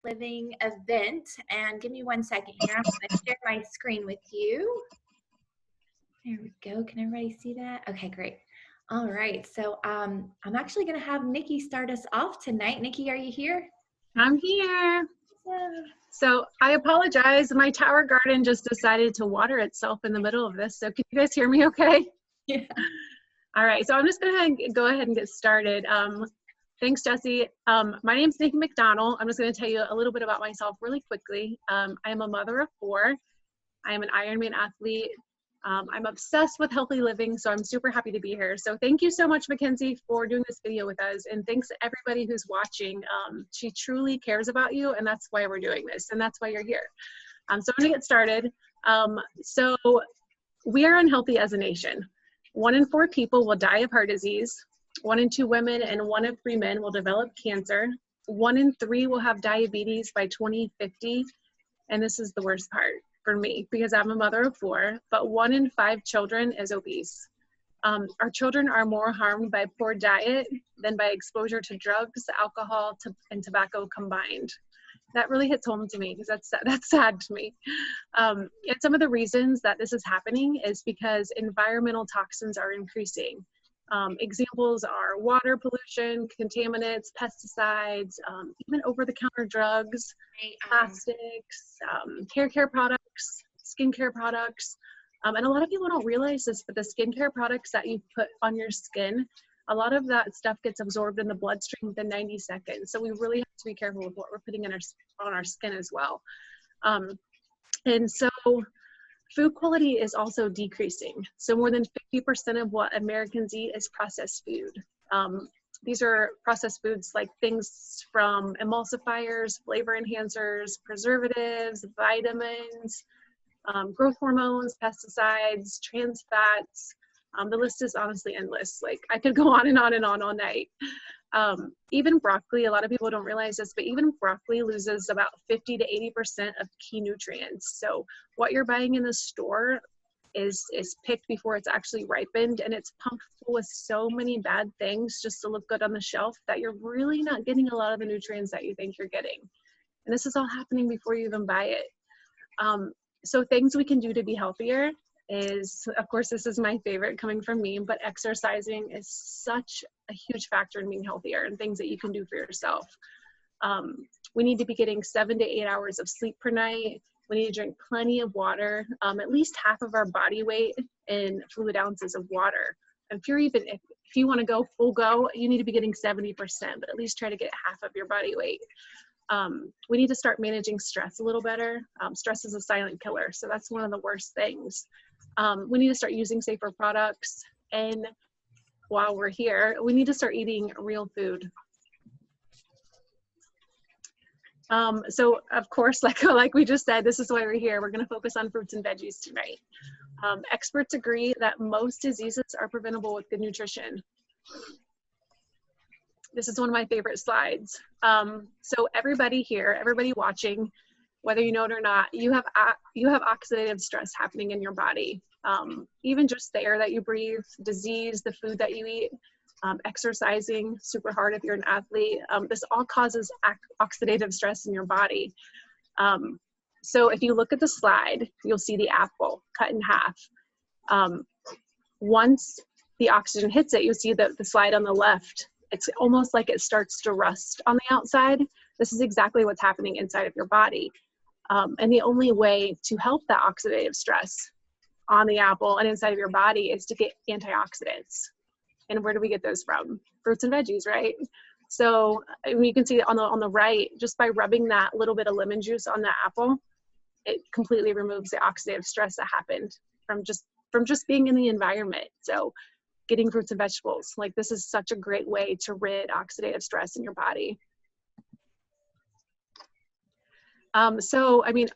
Living event. And give me 1 second here. I'm going to share my screen with you. There we go. Can everybody see that? Okay, great. All right. So I'm actually going to have Nikki start us off tonight. Nikki, are you here? I'm here. Yeah. So I apologize. My tower garden just decided to water itself in the middle of this. So can you guys hear me okay? Yeah. All right. So I'm just going to go ahead and get started. Thanks, Jessie. My name's Nikki McDonald. I'm just going to tell you a little bit about myself really quickly. I am a mother of 4. I am an Ironman athlete. I'm obsessed with healthy living, so I'm super happy to be here. So thank you so much, Mckenzie, for doing this video with us, and thanks to everybody who's watching. She truly cares about you, and that's why we're doing this, and that's why you're here. So I'm gonna get started. So we are unhealthy as a nation. 1 in 4 people will die of heart disease. 1 in 2 women and 1 in 3 men will develop cancer. 1 in 3 will have diabetes by 2050, and this is the worst part for me because I'm a mother of 4, but 1 in 5 children is obese. Our children are more harmed by poor diet than by exposure to drugs, alcohol, and tobacco combined. That really hits home to me because that's sad to me. And some of the reasons that this is happening is because environmental toxins are increasing. Examples are water pollution, contaminants, pesticides, even over-the-counter drugs, plastics, hair care products, skincare products. And a lot of people don't realize this, but the skincare products that you put on your skin, a lot of that stuff gets absorbed in the bloodstream within 90 seconds. So we really have to be careful with what we're putting on our skin as well. And so food quality is also decreasing. So more than 50% of what Americans eat is processed food. These are processed foods like things from emulsifiers, flavor enhancers, preservatives, vitamins, growth hormones, pesticides, trans fats. The list is honestly endless. Like I could go on and on and on all night. Even broccoli, a lot of people don't realize this, but even broccoli loses about 50 to 80% of key nutrients. So what you're buying in the store is picked before it's actually ripened, and it's pumped full with so many bad things just to look good on the shelf that you're really not getting a lot of the nutrients that you think you're getting. And this is all happening before you even buy it. So things we can do to be healthier is, of course, this is my favorite coming from me, but exercising is such a huge factor in being healthier and things that you can do for yourself. We need to be getting 7 to 8 hours of sleep per night. We need to drink plenty of water, at least half of our body weight in fluid ounces of water. And if you want to go full go, you need to be getting 70%, but at least try to get half of your body weight. We need to start managing stress a little better. Stress is a silent killer, so that's one of the worst things. We need to start using safer products, and while we're here, we need to start eating real food. So of course, like we just said, this is why we're here. We're going to focus on fruits and veggies tonight. Experts agree that most diseases are preventable with good nutrition. This is one of my favorite slides. So everybody here, everybody watching, whether you know it or not, you have oxidative stress happening in your body. Even just the air that you breathe, disease, the food that you eat, exercising super hard if you're an athlete. This all causes oxidative stress in your body. So if you look at the slide, you'll see the apple cut in half. Once the oxygen hits it, you'll see the slide on the left. It's almost like it starts to rust on the outside. This is exactly what's happening inside of your body. And the only way to help that oxidative stress on the apple and inside of your body is to get antioxidants. And where do we get those from? Fruits and veggies, right? So you can see on the right, just by rubbing that little bit of lemon juice on the apple, it completely removes the oxidative stress that happened from just being in the environment. So getting fruits and vegetables, like this is such a great way to rid oxidative stress in your body. So, I mean,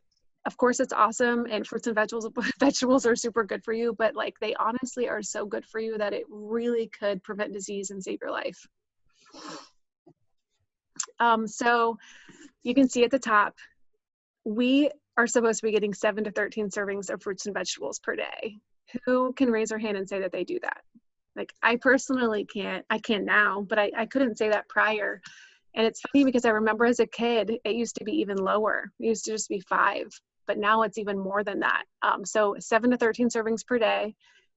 of course it's awesome, and fruits and vegetables are super good for you, but like they honestly are so good for you that it really could prevent disease and save your life. So you can see at the top, we are supposed to be getting 7 to 13 servings of fruits and vegetables per day. Who can raise their hand and say that they do that? Like I personally can't. I can now, but I couldn't say that prior. And it's funny because I remember as a kid, it used to be even lower. It used to just be 5, but now it's even more than that. So 7 to 13 servings per day.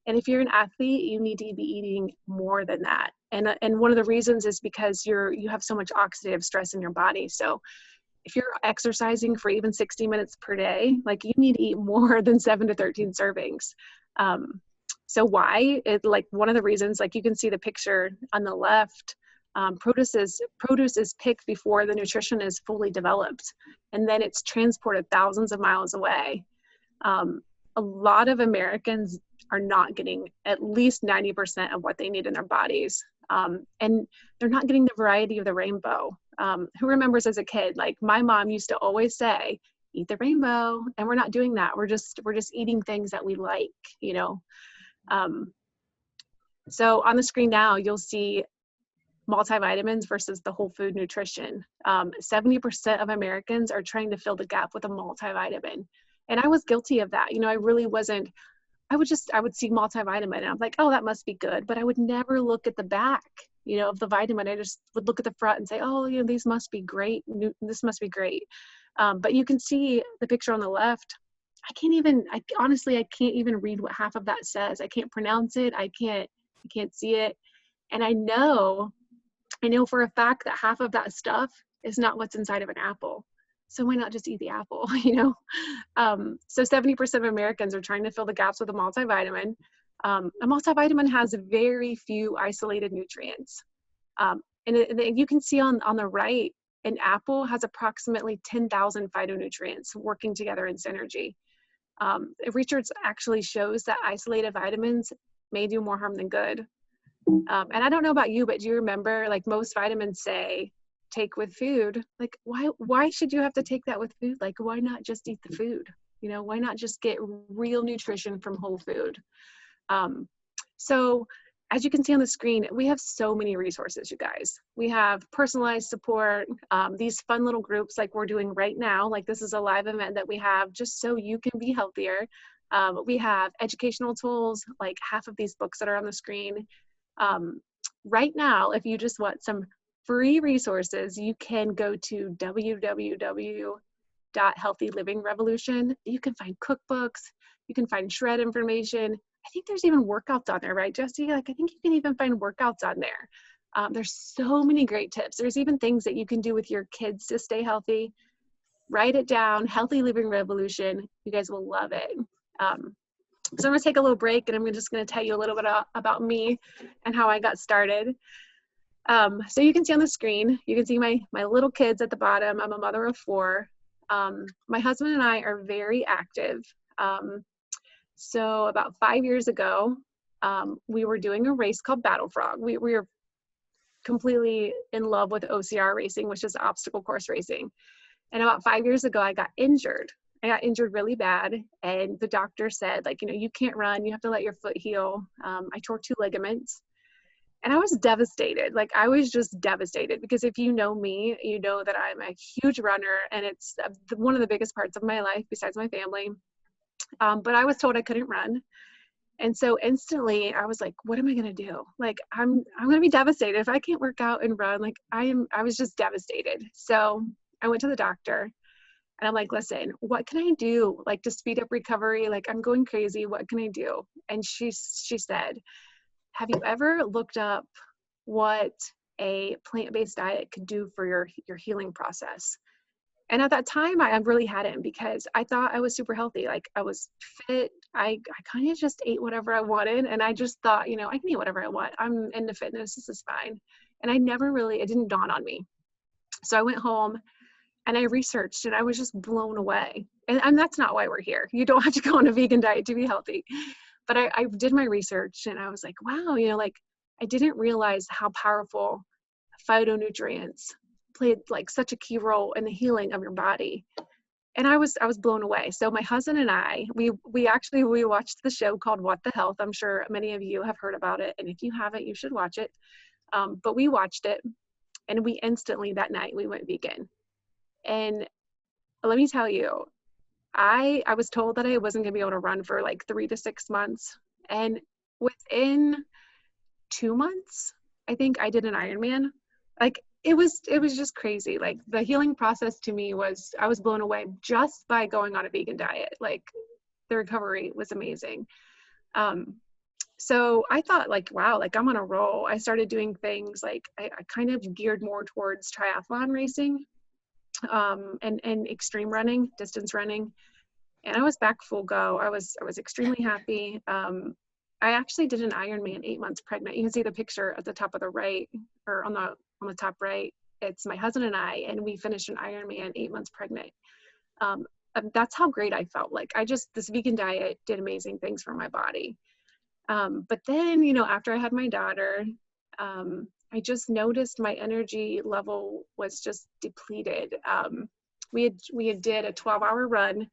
And if you're an athlete, you need to be eating more than that. And one of the reasons is because you have so much oxidative stress in your body. So if you're exercising for even 60 minutes per day, like you need to eat more than 7 to 13 servings. So why? Like one of the reasons, like you can see the picture on the left, produce is picked before the nutrition is fully developed, and then it's transported thousands of miles away. A lot of Americans are not getting at least 90% of what they need in their bodies. And they're not getting the variety of the rainbow. Who remembers as a kid, like my mom used to always say, eat the rainbow, and we're not doing that. We're just eating things that we like, you know? So on the screen now, you'll see multivitamins versus the whole food nutrition. 70% of Americans are trying to fill the gap with a multivitamin. And I was guilty of that. You know, I really wasn't, I would see multivitamin and I'm like, oh, that must be good. But I would never look at the back, you know, of the vitamin. I just would look at the front and say, oh, you know, these must be great. This must be great. But you can see the picture on the left. Honestly, I can't even read what half of that says. I can't pronounce it. I can't see it. And I know for a fact that half of that stuff is not what's inside of an apple. So why not just eat the apple, you know? So 70% of Americans are trying to fill the gaps with a multivitamin. A multivitamin has very few isolated nutrients. And you can see on the right, an apple has approximately 10,000 phytonutrients working together in synergy. Research actually shows that isolated vitamins may do more harm than good. And I don't know about you, but do you remember, like most vitamins say, take with food? Like, why should you have to take that with food? Like, why not just eat the food? You know, why not just get real nutrition from whole food? So as you can see on the screen, we have so many resources, you guys. We have personalized support, these fun little groups like we're doing right now. Like this is a live event that we have just so you can be healthier. We have educational tools, like half of these books that are on the screen. Right now, if you just want some free resources, you can go to www.healthylivingrevolution. You can find cookbooks, you can find shred information. I think there's even workouts on there, right, Jessie? Like I think you can even find workouts on there. There's so many great tips. There's even things that you can do with your kids to stay healthy. Write it down, Healthy Living Revolution. You guys will love it. So I'm gonna take a little break and I'm just gonna tell you a little bit about me and how I got started. So you can see on the screen, you can see my little kids at the bottom. I'm a mother of 4. My husband and I are very active. So about 5 years ago, we were doing a race called Battle Frog. We were completely in love with OCR racing, which is obstacle course racing. And about 5 years ago, I got injured. I got injured really bad. And the doctor said, like, you know, you can't run. You have to let your foot heal. I tore 2 ligaments. And I was devastated. Like, I was just devastated because if you know me, you know that I'm a huge runner and it's one of the biggest parts of my life besides my family. But I was told I couldn't run. And so instantly I was like, what am I going to do? Like, I'm going to be devastated if I can't work out and run. Like I was just devastated. So I went to the doctor and I'm like, listen, what can I do? Like to speed up recovery? Like I'm going crazy. What can I do? And she said, have you ever looked up what a plant-based diet could do for your healing process? And at that time, I really hadn't, because I thought I was super healthy. Like I was fit. I kind of just ate whatever I wanted. And I just thought, you know, I can eat whatever I want. I'm into fitness. This is fine. And it didn't dawn on me. So I went home and I researched and I was just blown away. And that's not why we're here. You don't have to go on a vegan diet to be healthy. But I did my research and I was like, wow, you know, like I didn't realize how powerful phytonutrients played like such a key role in the healing of your body. And I was blown away. So my husband and I, we watched the show called What the Health. I'm sure many of you have heard about it. And if you haven't, you should watch it. But we watched it and we instantly that night we went vegan. And let me tell you, I was told that I wasn't gonna be able to run for like 3 to 6 months. And within 2 months, I think I did an Ironman. Like it was just crazy. Like the healing process to me was, I was blown away just by going on a vegan diet. Like the recovery was amazing. So I thought like, wow, like I'm on a roll. I started doing things like I kind of geared more towards triathlon racing, and extreme running, distance running. And I was back full go. I was extremely happy. I actually did an Ironman 8 months pregnant. You can see the picture at the top of the right, or on the top right. It's my husband and I, and we finished an Ironman 8 months pregnant. That's how great I felt. Like this vegan diet did amazing things for my body. But then, you know, after I had my daughter, I just noticed my energy level was just depleted. We had did a 12-hour run.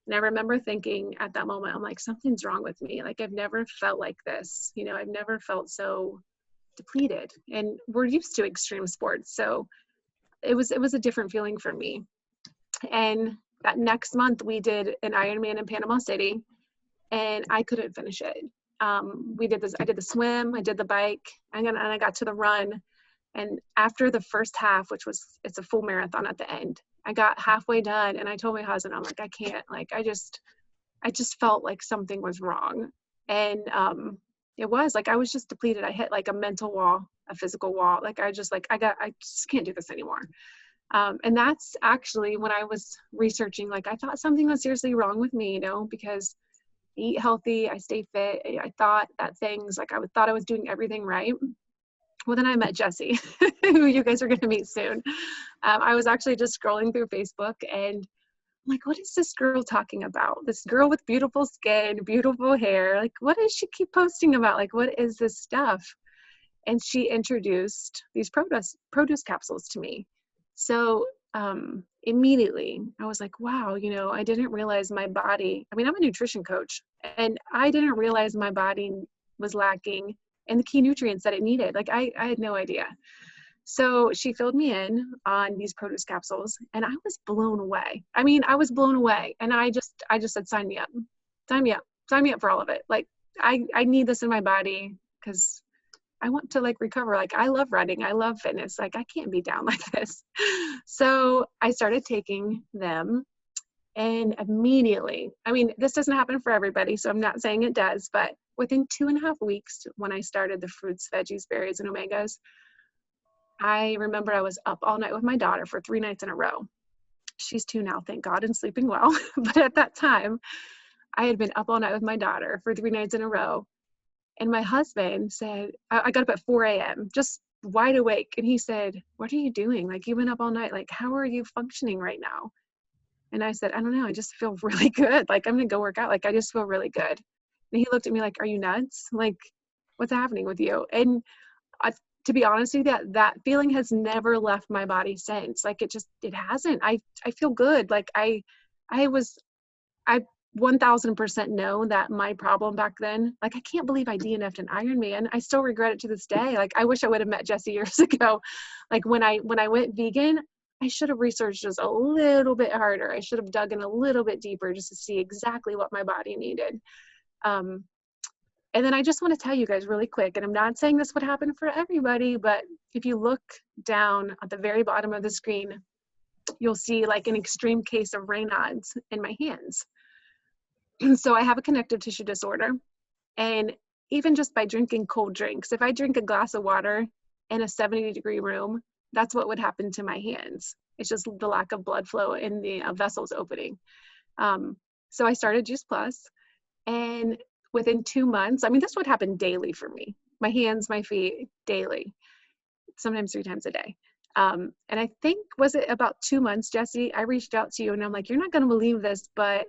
And I remember thinking at that moment, I'm like, something's wrong with me. Like, I've never felt like this. You know, I've never felt so depleted. And we're used to extreme sports. So it was a different feeling for me. And that next month we did an Ironman in Panama City, and I couldn't finish it. I did the swim, I did the bike, and I got to the run. And after the first half, it's a full marathon at the end, I got halfway done and I told my husband, I'm like, I can't, like, I just felt like something was wrong. And it was like, I was just depleted. I hit like a mental wall, a physical wall. Like, I just can't do this anymore. And that's actually when I was researching, like, I thought something was seriously wrong with me, you know, because I eat healthy, I stay fit. I thought that thought I was doing everything right. Well, then I met Jessie, who you guys are going to meet soon. I was actually just scrolling through Facebook, and I'm like, what is this girl talking about? This girl with beautiful skin, beautiful hair. Like, what does she keep posting about? Like, what is this stuff? And she introduced these produce capsules to me. So immediately I was like, wow, you know, I didn't realize my body, I mean, I'm a nutrition coach, and I didn't realize my body was lacking in the key nutrients that it needed. Like, I had no idea. So she filled me in on these produce capsules, and I was blown away. I mean, I was blown away. And I just said, sign me up, sign me up, sign me up for all of it. Like, I need this in my body because I want to, like, recover. Like, I love running. I love fitness. Like, I can't be down like this. So I started taking them, and immediately, I mean, this doesn't happen for everybody, so I'm not saying it does, but within 2.5 weeks, when I started the fruits, veggies, berries, and omegas, I remember I was up all night with my daughter for 3 nights in a row. She's 2 now, thank God, and sleeping well. But at that time, I had been up all night with my daughter for 3 nights in a row. And my husband said, I got up at 4 a.m., just wide awake. And he said, what are you doing? Like, you've been up all night. Like, how are you functioning right now? And I said, I don't know. I just feel really good. Like, I'm going to go work out. Like, I just feel really good. And he looked at me like, are you nuts? Like, what's happening with you? And to be honest with you, that feeling has never left my body since. Like, it hasn't. I feel good. Like, I 1000% know that my problem back then, like, I can't believe I DNF'd an Ironman. I still regret it to this day. Like, I wish I would have met Jessie years ago. Like, when I went vegan, I should have researched just a little bit harder. I should have dug in a little bit deeper just to see exactly what my body needed. And then I just want to tell you guys really quick, and I'm not saying this would happen for everybody, but if you look down at the very bottom of the screen, you'll see like an extreme case of Raynaud's in my hands. So I have a connective tissue disorder, and even just by drinking cold drinks, if I drink a glass of water in a 70-degree room, that's what would happen to my hands. It's just the lack of blood flow in the vessels opening. So I started Juice Plus, and within 2 months, I mean, this would happen daily for me. My hands, my feet, daily, sometimes 3 times a day. And I think, was it about 2 months, Jessie, I reached out to you and I'm like, you're not going to believe this, but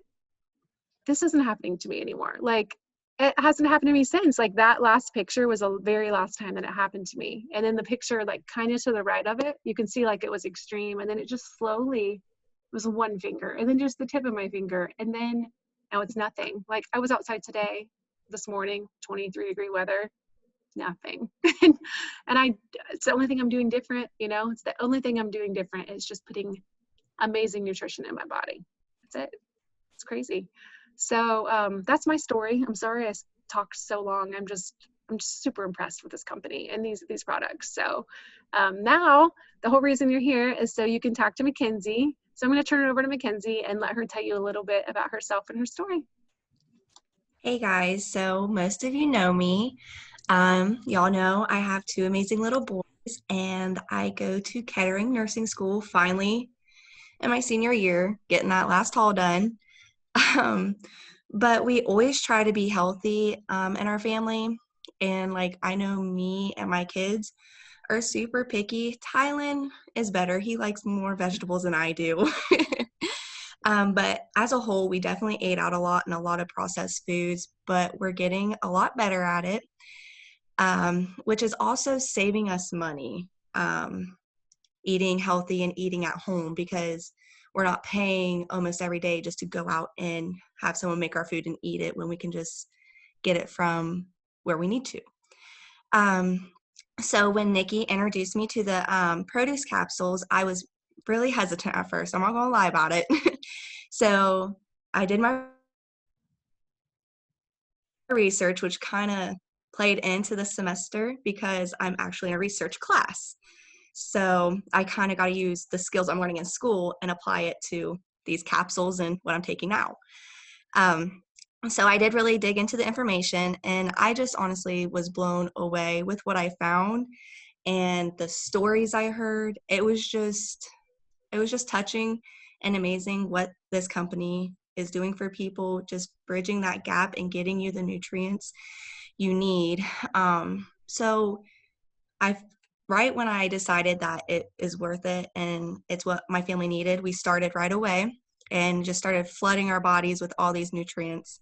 this isn't happening to me anymore. Like, it hasn't happened to me since. Like, that last picture was the very last time that it happened to me. And then the picture, like, kind of to the right of it, you can see like it was extreme. And then it just slowly was 1 finger, and then just the tip of my finger. And then now it's nothing. Like, I was outside today, this morning, 23-degree weather, nothing. And it's the only thing I'm doing different, you know, it's the only thing I'm doing different is just putting amazing nutrition in my body. That's it. It's crazy. So that's my story. I'm sorry I talked so long. I'm I'm just super impressed with this company and these products. So now the whole reason you're here is so you can talk to Mckenzie. So I'm going to turn it over to Mckenzie and let her tell you a little bit about herself and her story. Hey guys, so most of you know me. Y'all know I have two amazing little boys, and I go to Kettering Nursing School finally in my senior year, getting that last haul done. Um, but we always try to be healthy in our family, and like I know me and my kids are super picky. Tylen is better. He likes more vegetables than I do. But as a whole, we definitely ate out a lot and a lot of processed foods, but we're getting a lot better at it, which is also saving us money, eating healthy and eating at home, because we're not paying almost every day just to go out and have someone make our food and eat it when we can just get it from where we need to. So when Nikki introduced me to the produce capsules, I was really hesitant at first. I'm not going to lie about it. So I did my research, which kind of played into the semester because I'm actually in a research class. So I kind of got to use the skills I'm learning in school and apply it to these capsules and what I'm taking now. So I did really dig into the information, and I just honestly was blown away with what I found and the stories I heard. It was just touching and amazing what this company is doing for people, just bridging that gap and getting you the nutrients you need. So right when I decided that it is worth it and it's what my family needed, we started right away and just started flooding our bodies with all these nutrients.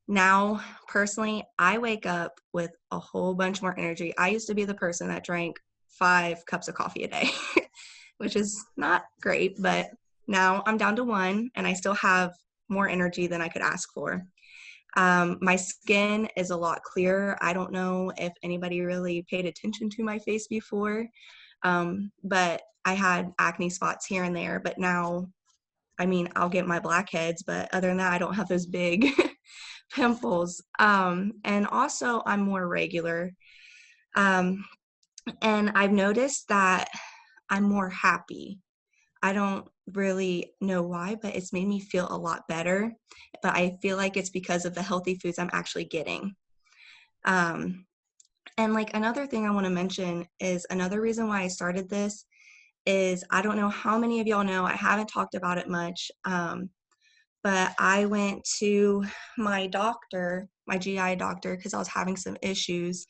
Now, personally, I wake up with a whole bunch more energy. I used to be the person that drank 5 cups of coffee a day, which is not great, but now I'm down to 1 and I still have more energy than I could ask for. My skin is a lot clearer. I don't know if anybody really paid attention to my face before, but I had acne spots here and there, but now, I mean, I'll get my blackheads, but other than that, I don't have those big pimples. And also I'm more regular. And I've noticed that I'm more happy. I don't really know why, but it's made me feel a lot better. But I feel like it's because of the healthy foods I'm actually getting. And like another thing I want to mention is another reason why I started this is I don't know how many of y'all know, I haven't talked about it much, but I went to my doctor, my GI doctor, because I was having some issues,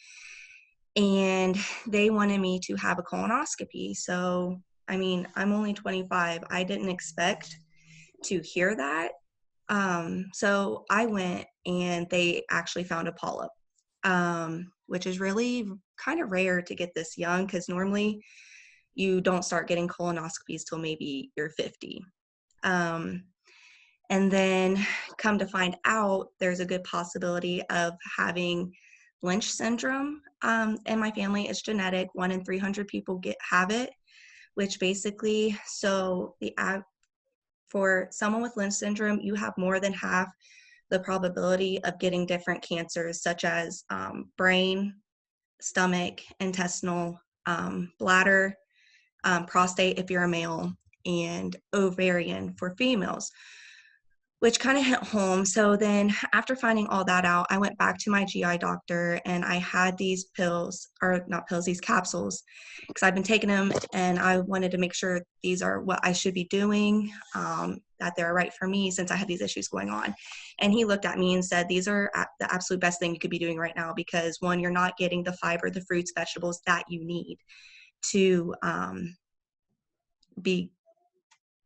and they wanted me to have a colonoscopy. So, I mean, I'm only 25. I didn't expect to hear that. So I went and they actually found a polyp, which is really kind of rare to get this young because normally you don't start getting colonoscopies till maybe you're 50. And then come to find out, there's a good possibility of having Lynch syndrome. In my family, it's genetic. 1 in 300 people have it, which basically, for someone with Lynch syndrome, you have more than half the probability of getting different cancers, such as brain, stomach, intestinal, bladder, prostate if you're a male, and ovarian for females, which kind of hit home. So then after finding all that out, I went back to my GI doctor and I had these these capsules, because I've been taking them and I wanted to make sure these are what I should be doing, that they're right for me since I had these issues going on. And he looked at me and said, these are the absolute best thing you could be doing right now, because 1, you're not getting the fiber, the fruits, vegetables that you need to be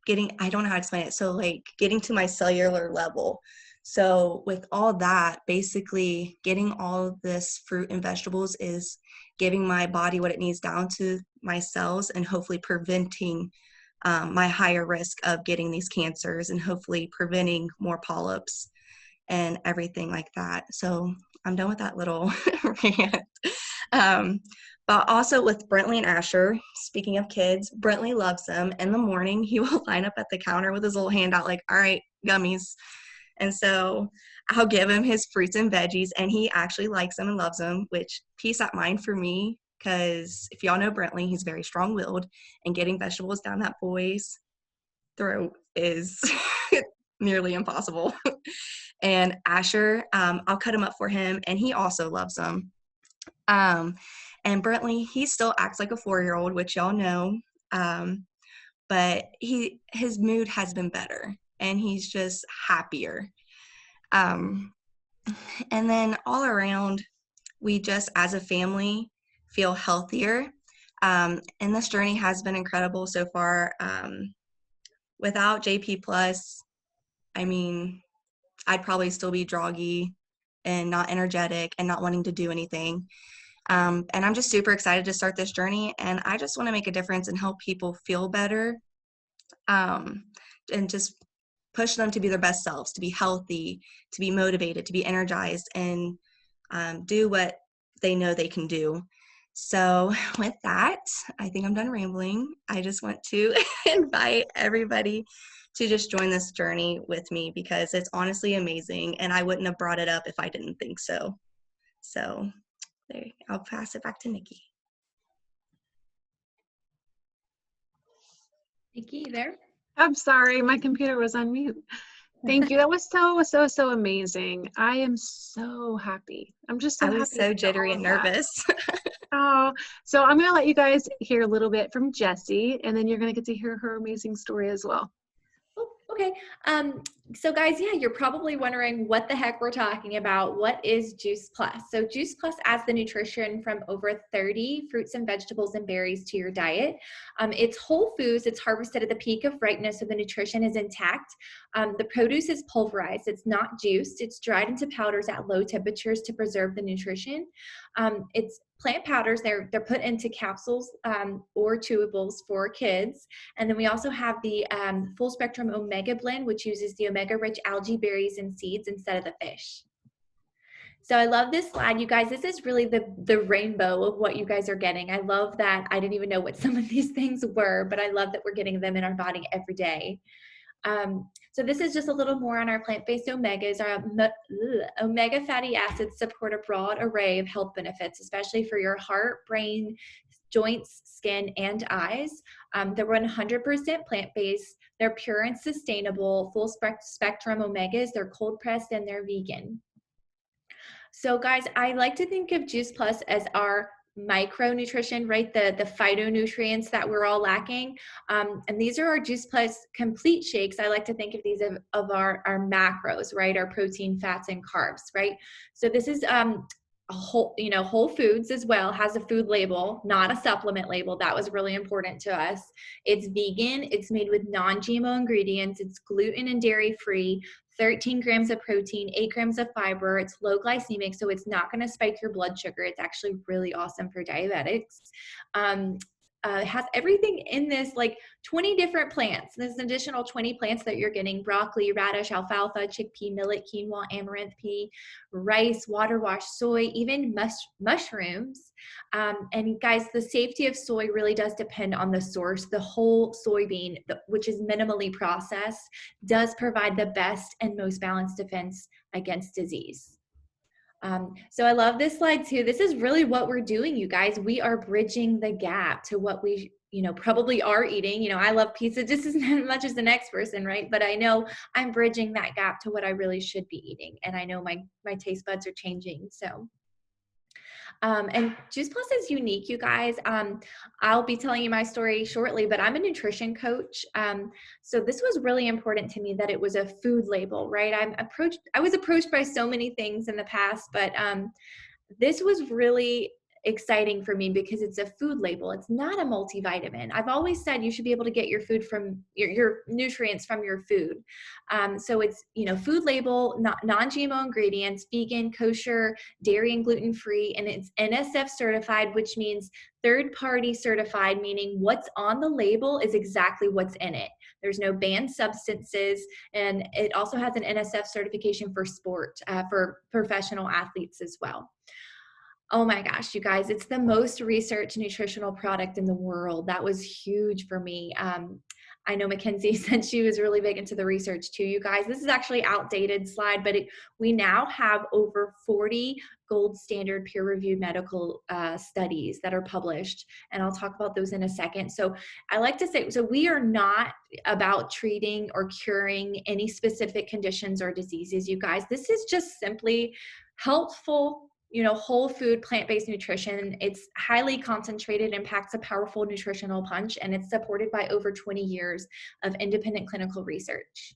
getting, I don't know how to explain it. So like getting to my cellular level. So with all that, basically getting all of this fruit and vegetables is giving my body what it needs down to my cells and hopefully preventing my higher risk of getting these cancers and hopefully preventing more polyps and everything like that. So I'm done with that little rant. But also with Brentley and Asher, speaking of kids, Brentley loves them. In the morning, he will line up at the counter with his little hand out like, all right, gummies. And so I'll give him his fruits and veggies, and he actually likes them and loves them, which peace of mind for me, because if y'all know Brentley, he's very strong-willed, and getting vegetables down that boy's throat is nearly impossible. And Asher, I'll cut him up for him, and he also loves them. And Brentley, he still acts like a 4-year-old, which y'all know, but his mood has been better, and he's just happier. And then all around, we just, as a family, feel healthier. And this journey has been incredible so far. Without JP Plus, I mean, I'd probably still be groggy and not energetic and not wanting to do anything. And I'm just super excited to start this journey, and I just want to make a difference and help people feel better, and just push them to be their best selves, to be healthy, to be motivated, to be energized, and do what they know they can do. So with that, I think I'm done rambling. I just want to invite everybody to just join this journey with me, because it's honestly amazing, and I wouldn't have brought it up if I didn't think so. So there, I'll pass it back to Nikki. Nikki, you there? I'm sorry, my computer was on mute. Thank you. That was so amazing. I am so happy. I'm just so happy. I was so jittery and nervous. Oh, so I'm going to let you guys hear a little bit from Jessie, and then you're going to get to hear her amazing story as well. Oh, okay. So guys, yeah, you're probably wondering what the heck we're talking about. What is Juice Plus? So Juice Plus adds the nutrition from over 30 fruits and vegetables and berries to your diet. It's whole foods. It's harvested at the peak of ripeness, so the nutrition is intact. The produce is pulverized. It's not juiced. It's dried into powders at low temperatures to preserve the nutrition. It's plant powders. They're put into capsules or chewables for kids. And then we also have the full spectrum omega blend, which uses the omega-rich algae, berries, and seeds instead of the fish. So I love this slide, you guys. This is really the rainbow of what you guys are getting. I love that. I didn't even know what some of these things were, but I love that we're getting them in our body every day. So this is just a little more on our plant-based omegas. Our omega fatty acids support a broad array of health benefits, especially for your heart, brain, joints, skin, and eyes. They're 100% plant-based. They're pure and sustainable, full spectrum omegas. They're cold pressed and they're vegan. So guys, I like to think of Juice Plus as our micronutrition, right? The phytonutrients that we're all lacking. And these are our Juice Plus complete shakes. I like to think of these of our macros, right? Our protein, fats, and carbs, right? So this is a Whole Foods as well, has a food label, not a supplement label. That was really important to us. It's vegan. It's made with non-GMO ingredients. It's gluten and dairy free. 13 grams of protein, 8 grams of fiber. It's low glycemic, so it's not going to spike your blood sugar. It's actually really awesome for diabetics. It has everything in this, like 20 different plants. There's an additional 20 plants that you're getting: broccoli, radish, alfalfa, chickpea, millet, quinoa, amaranth pea, rice, water wash, soy, even mushrooms. And guys, the safety of soy really does depend on the source. The whole soybean, which is minimally processed, does provide the best and most balanced defense against disease. So I love this slide too. This is really what we're doing, you guys. We are bridging the gap to what we, probably are eating. I love pizza just as much as the next person, right? But I know I'm bridging that gap to what I really should be eating. And I know my taste buds are changing. So, and Juice Plus is unique, you guys. I'll be telling you my story shortly, but I'm a nutrition coach. So this was really important to me that it was a food label, right? I was approached by so many things in the past, but this was really exciting for me because it's a food label. It's not a multivitamin. I've always said you should be able to get your food from your nutrients from your food. So it's, food label, non-GMO ingredients, vegan, kosher, dairy and gluten-free, and it's NSF certified, which means third-party certified, meaning what's on the label is exactly what's in it. There's no banned substances, and it also has an NSF certification for sport, for professional athletes as well. Oh my gosh, you guys, it's the most researched nutritional product in the world. That was huge for me. I know Mckenzie said she was really big into the research too, you guys. This is actually outdated slide, but we now have over 40 gold standard peer-reviewed medical studies that are published, and I'll talk about those in a second. So I like to say, so we are not about treating or curing any specific conditions or diseases, you guys. This is just simply helpful, whole food, plant-based nutrition. It's highly concentrated and packs a powerful nutritional punch, and it's supported by over 20 years of independent clinical research.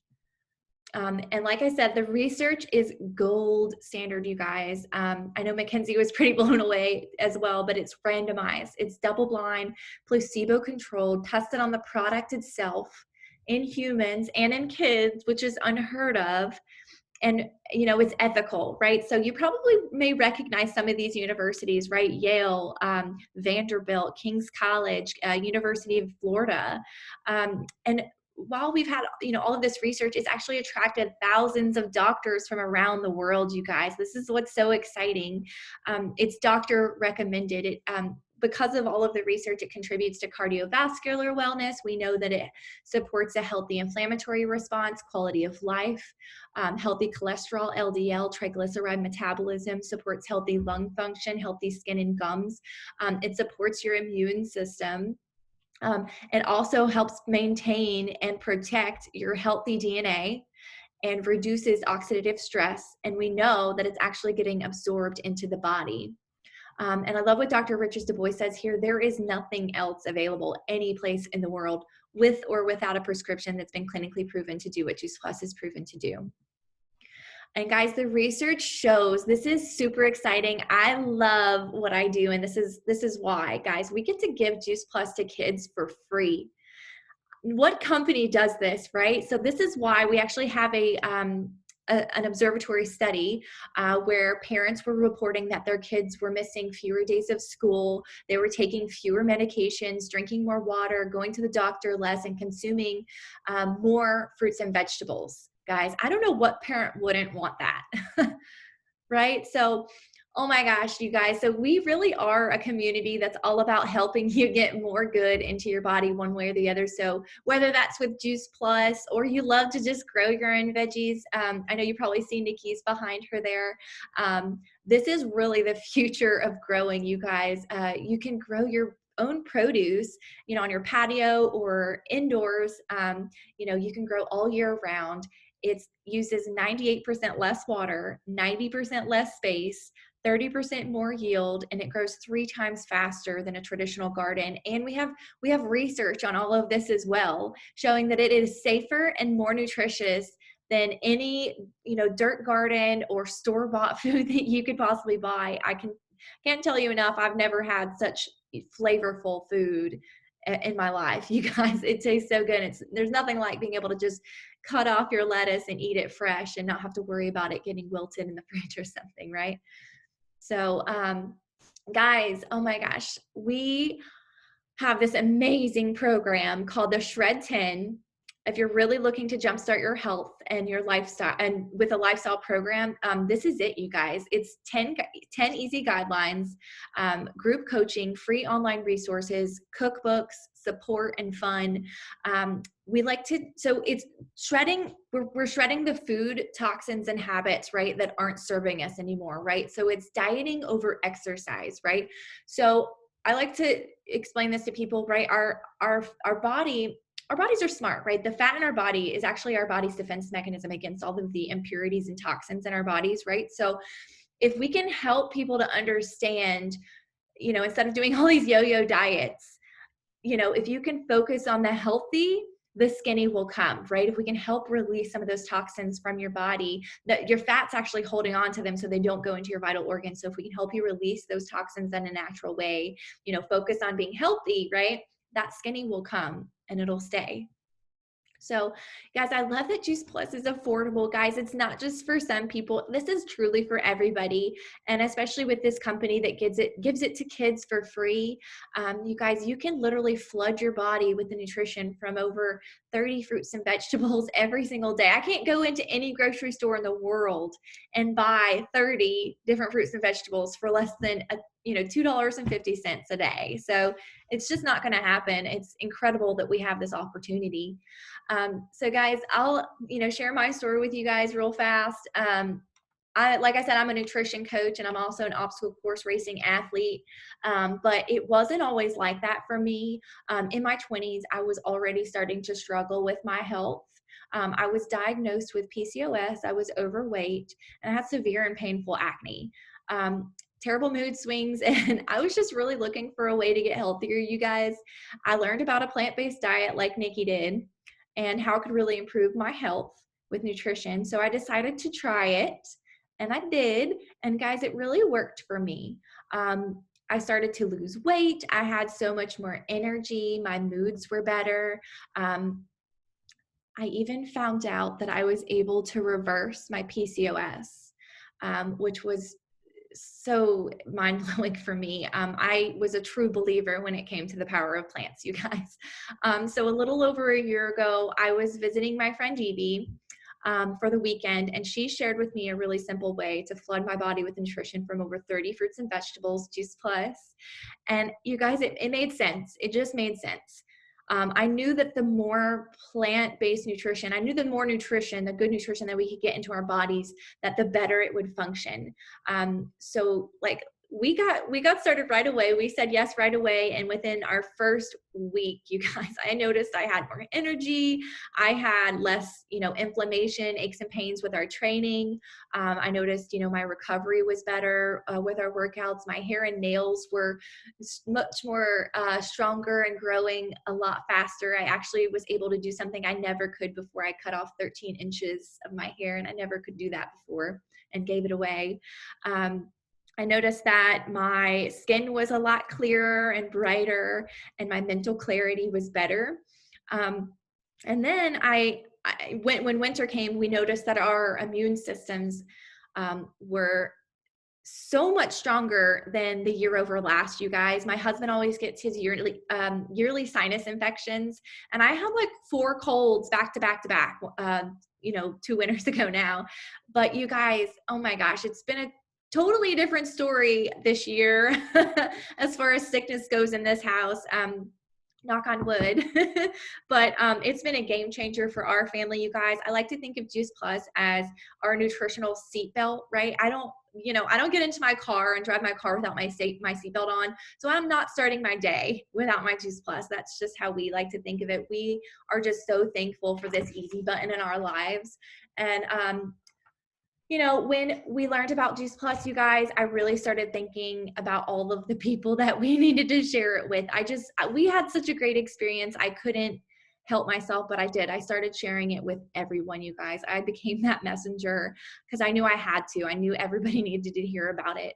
And like I said, the research is gold standard, you guys. I know Mckenzie was pretty blown away as well, but it's randomized. It's double-blind, placebo-controlled, tested on the product itself in humans and in kids, which is unheard of. And, it's ethical, right? So you probably may recognize some of these universities, right? Yale, Vanderbilt, King's College, University of Florida. And while we've had, all of this research, it's actually attracted thousands of doctors from around the world, you guys. This is what's so exciting. It's doctor recommended. Because of all of the research, it contributes to cardiovascular wellness. We know that it supports a healthy inflammatory response, quality of life, healthy cholesterol, LDL, triglyceride metabolism, supports healthy lung function, healthy skin and gums. It supports your immune system. It also helps maintain and protect your healthy DNA and reduces oxidative stress. And we know that it's actually getting absorbed into the body. And I love what Dr. Richard Du Bois says here. There is nothing else available any place in the world with or without a prescription that's been clinically proven to do what Juice Plus is proven to do. And guys, the research shows, this is super exciting. I love what I do, and this is why, guys. We get to give Juice Plus to kids for free. What company does this, right? So this is why we actually have an observatory study where parents were reporting that their kids were missing fewer days of school, they were taking fewer medications, drinking more water, going to the doctor less, and consuming more fruits and vegetables. Guys, I don't know what parent wouldn't want that, right? So, oh my gosh, you guys. So we really are a community that's all about helping you get more good into your body one way or the other. So whether that's with Juice Plus or you love to just grow your own veggies, I know you probably see Nikki's behind her there. This is really the future of growing, you guys. You can grow your own produce, on your patio or indoors. You can grow all year round. It uses 98% less water, 90% less space, 30% more yield, and it grows 3 times faster than a traditional garden. And we have research on all of this as well, showing that it is safer and more nutritious than any, dirt garden or store-bought food that you could possibly buy. I can't tell you enough. I've never had such flavorful food in my life, you guys. It tastes so good. There's nothing like being able to just cut off your lettuce and eat it fresh and not have to worry about it getting wilted in the fridge or something, right? So, guys, oh my gosh, we have this amazing program called the Shred 10. If you're really looking to jumpstart your health and your lifestyle, and with a lifestyle program, this is it, you guys. It's 10 easy guidelines, group coaching, free online resources, cookbooks, support, and fun. So it's shredding, we're shredding the food, toxins, and habits, right, that aren't serving us anymore, right? So it's dieting over exercise, right? So I like to explain this to people, right? Our bodies are smart, right? The fat in our body is actually our body's defense mechanism against all of the impurities and toxins in our bodies, right? So if we can help people to understand, instead of doing all these yo-yo diets, if you can focus on the healthy, the skinny will come, right? If we can help release some of those toxins from your body, that your fat's actually holding on to them so they don't go into your vital organs. So if we can help you release those toxins in a natural way, focus on being healthy, right? That skinny will come and it'll stay. So guys, I love that Juice Plus is affordable, guys. It's not just for some people. This is truly for everybody. And especially with this company that gives it to kids for free. You guys, you can literally flood your body with the nutrition from over 30 fruits and vegetables every single day. I can't go into any grocery store in the world and buy 30 different fruits and vegetables for less than $2.50 a day. So it's just not going to happen. It's incredible that we have this opportunity. So guys, I'll, share my story with you guys real fast. Like I said, I'm a nutrition coach and I'm also an obstacle course racing athlete. But it wasn't always like that for me. In my 20s, I was already starting to struggle with my health. I was diagnosed with PCOS. I was overweight and I had severe and painful acne. Terrible mood swings, and I was just really looking for a way to get healthier, you guys. I learned about a plant-based diet like Nikki did and how it could really improve my health with nutrition. So I decided to try it, and I did. And guys, it really worked for me. I started to lose weight. I had so much more energy. My moods were better. I even found out that I was able to reverse my PCOS, which was so mind-blowing for me. I was a true believer when it came to the power of plants, you guys. So a little over a year ago, I was visiting my friend Evie for the weekend, and she shared with me a really simple way to flood my body with nutrition from over 30 fruits and vegetables, Juice Plus. And you guys, it made sense. It just made sense. I knew that the more plant-based nutrition, I knew the more nutrition, the good nutrition that we could get into our bodies, that the better it would function. So like we got started right away. We said yes right away. And within our first week, you guys, I noticed I had more energy. I had less, inflammation, aches and pains with our training. I noticed, my recovery was better with our workouts. My hair and nails were much more stronger and growing a lot faster. I actually was able to do something I never could before. I cut off 13 inches of my hair, and I never could do that before and gave it away. I noticed that my skin was a lot clearer and brighter, and my mental clarity was better. And then when winter came, we noticed that our immune systems were so much stronger than the year over last, you guys. My husband always gets his yearly sinus infections, and I have like 4 colds back to back to back, 2 winters ago now. But you guys, oh my gosh, it's been a totally different story this year as far as sickness goes in this house. Knock on wood. But it's been a game changer for our family, you guys. I like to think of Juice Plus as our nutritional seatbelt, right? I don't get into my car and drive my car without my seatbelt on. So I'm not starting my day without my Juice Plus. That's just how we like to think of it. We are just so thankful for this easy button in our lives. And when we learned about Juice Plus, you guys, I really started thinking about all of the people that we needed to share it with. We had such a great experience. I couldn't help myself, but I did. I started sharing it with everyone, you guys. I became that messenger because I knew I had to. I knew everybody needed to hear about it.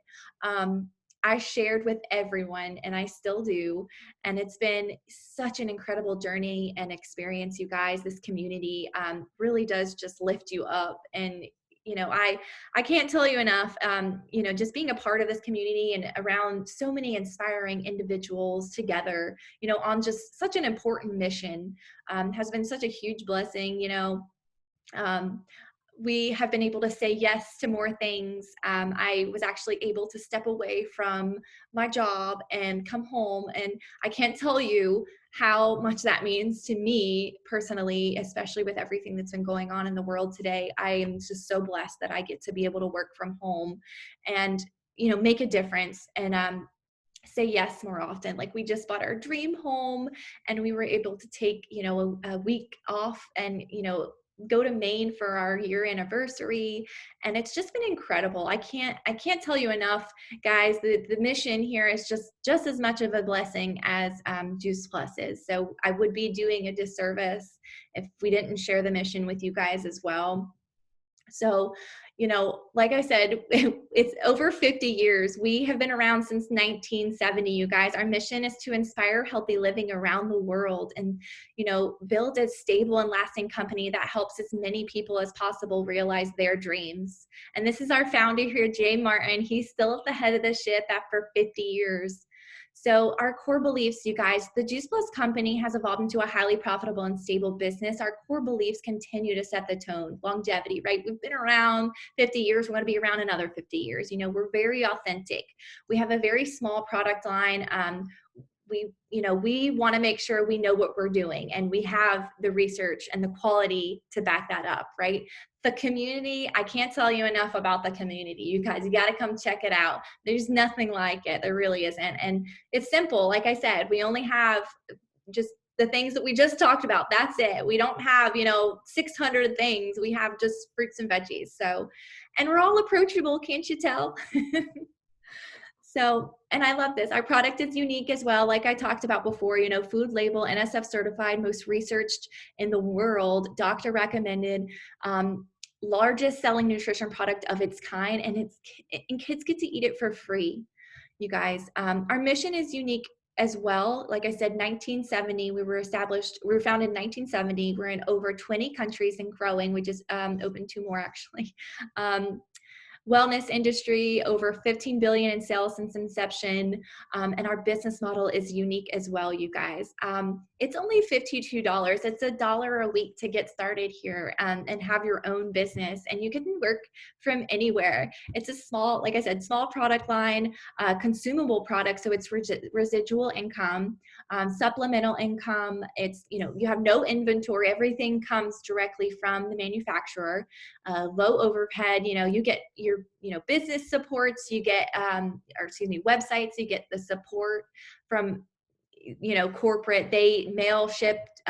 I shared with everyone, and I still do. And it's been such an incredible journey and experience, you guys. This community really does just lift you up. And I can't tell you enough, just being a part of this community and around so many inspiring individuals together, on just such an important mission, has been such a huge blessing. We have been able to say yes to more things. I was actually able to step away from my job and come home. And I can't tell you how much that means to me personally, especially with everything that's been going on in the world today. I am just so blessed that I get to be able to work from home and, make a difference and say yes more often. Like we just bought our dream home and we were able to take, a week off and, go to Maine for our year anniversary. And it's just been incredible. I can't tell you enough, guys. The mission here is just as much of a blessing as Juice Plus is. So I would be doing a disservice if we didn't share the mission with you guys as well. So, like I said, it's over 50 years. We have been around since 1970, you guys. Our mission is to inspire healthy living around the world and, build a stable and lasting company that helps as many people as possible realize their dreams. And this is our founder here, Jay Martin. He's still at the head of the ship after 50 years. So our core beliefs, you guys, the Juice Plus company has evolved into a highly profitable and stable business. Our core beliefs continue to set the tone. Longevity, right? We've been around 50 years. We're going to be around another 50 years. You know, we're very authentic. We have a very small product line. We want to make sure we know what we're doing, and we have the research and the quality to back that up, right? The community, I can't tell you enough about the community. You guys, you got to come check it out. There's nothing like it. There really isn't. And it's simple. Like I said, we only have just the things that we just talked about. That's it. We don't have, 600 things. We have just fruits and veggies. So, and we're all approachable. Can't you tell? So, and I love this. Our product is unique as well. Like I talked about before, food label, NSF certified, most researched in the world, doctor recommended, largest selling nutrition product of its kind. And kids get to eat it for free, you guys. Our mission is unique as well. Like I said, 1970, we were founded in 1970. We're in over 20 countries and growing. We just opened 2 more actually. Wellness industry, over 15 billion in sales since inception, and our business model is unique as well, you guys. It's only $52. It's $1 a week to get started here and have your own business, and you can work from anywhere. It's a small, like I said, small product line, consumable product, so it's residual income, supplemental income. It's, you have no inventory. Everything comes directly from the manufacturer. Low overhead. You get your business supports, you get websites, you get the support from corporate. They mail, shipped,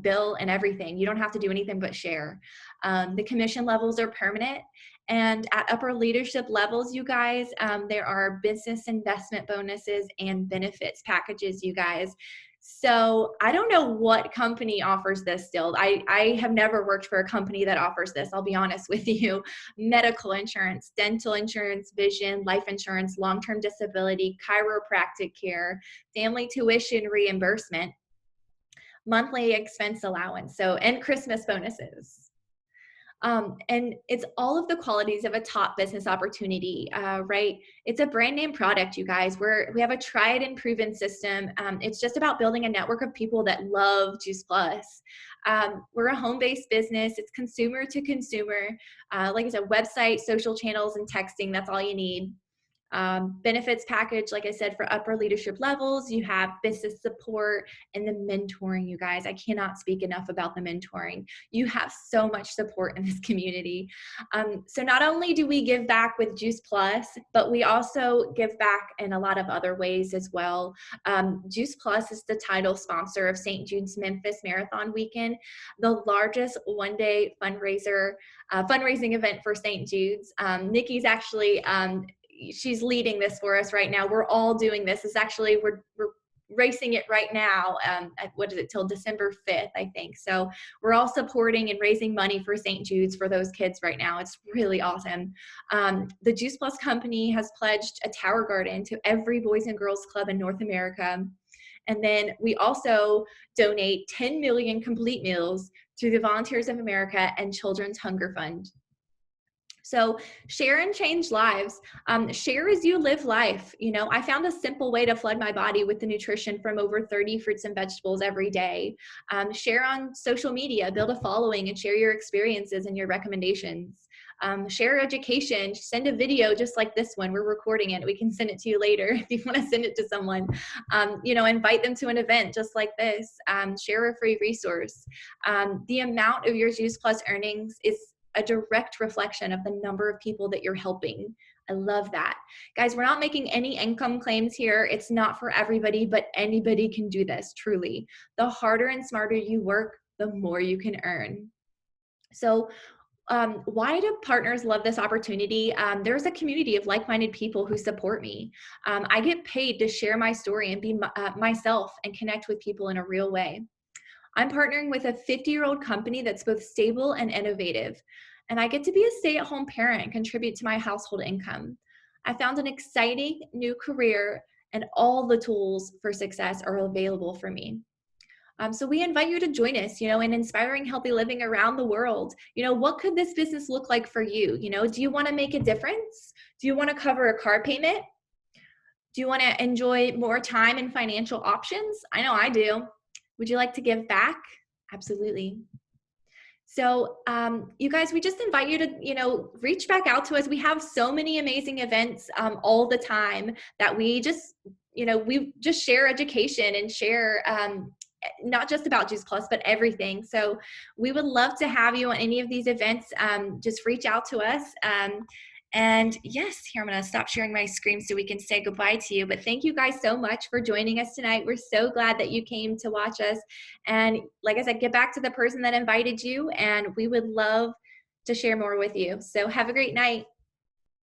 bill, and everything. You don't have to do anything but share. The commission levels are permanent, and at upper leadership levels, you guys, there are business investment bonuses and benefits packages, you guys. So I don't know what company offers this still. I have never worked for a company that offers this, I'll be honest with you. Medical insurance, dental insurance, vision, life insurance, long-term disability, chiropractic care, family tuition reimbursement, monthly expense allowance, and Christmas bonuses. And it's all of the qualities of a top business opportunity, right? It's a brand name product, you guys. We have a tried and proven system. It's just about building a network of people that love Juice Plus. We're a home-based business. It's consumer to consumer. Like I said, website, social channels, and texting. That's all you need. Benefits package, like I said, for upper leadership levels, you have business support and the mentoring, you guys. I cannot speak enough about the mentoring. You have so much support in this community. So not only do we give back with Juice Plus, but we also give back in a lot of other ways as well. Juice Plus is the title sponsor of St. Jude's Memphis Marathon Weekend, the largest one-day fundraising event for St. Jude's. Nikki's actually she's leading this for us right now. We're all doing this. It's actually, we're racing it right now. Till December 5th, I think. So we're all supporting and raising money for St. Jude's for those kids right now. It's really awesome. The Juice Plus company has pledged a Tower Garden to every Boys and Girls Club in North America. And then we also donate 10 million complete meals to the Volunteers of America and Children's Hunger Fund. So share and change lives. Share as you live life. I found a simple way to flood my body with the nutrition from over 30 fruits and vegetables every day. Share on social media, build a following, and share your experiences and your recommendations. Share education, send a video just like this one. We're recording it. We can send it to you later if you want to send it to someone. Invite them to an event just like this. Share a free resource. The amount of your Juice Plus earnings is a direct reflection of the number of people that you're helping. I love that. Guys, we're not making any income claims here. It's not for everybody, but anybody can do this, truly. The harder and smarter you work, the more you can earn. So why do partners love this opportunity? There's a community of like-minded people who support me. I get paid to share my story and be myself and connect with people in a real way. I'm partnering with a 50-year-old company that's both stable and innovative, and I get to be a stay-at-home parent and contribute to my household income. I found an exciting new career, and all the tools for success are available for me. So we invite you to join us, in inspiring healthy living around the world. What could this business look like for you? Do you want to make a difference? Do you want to cover a car payment? Do you want to enjoy more time and financial options? I know I do. Would you like to give back? Absolutely. So you guys, we just invite you to, reach back out to us. We have so many amazing events all the time that we just share education and share not just about Juice Plus, but everything. So we would love to have you on any of these events. Just reach out to us. And yes, here, I'm going to stop sharing my screen so we can say goodbye to you. But thank you guys so much for joining us tonight. We're so glad that you came to watch us. And like I said, get back to the person that invited you, and we would love to share more with you. So have a great night.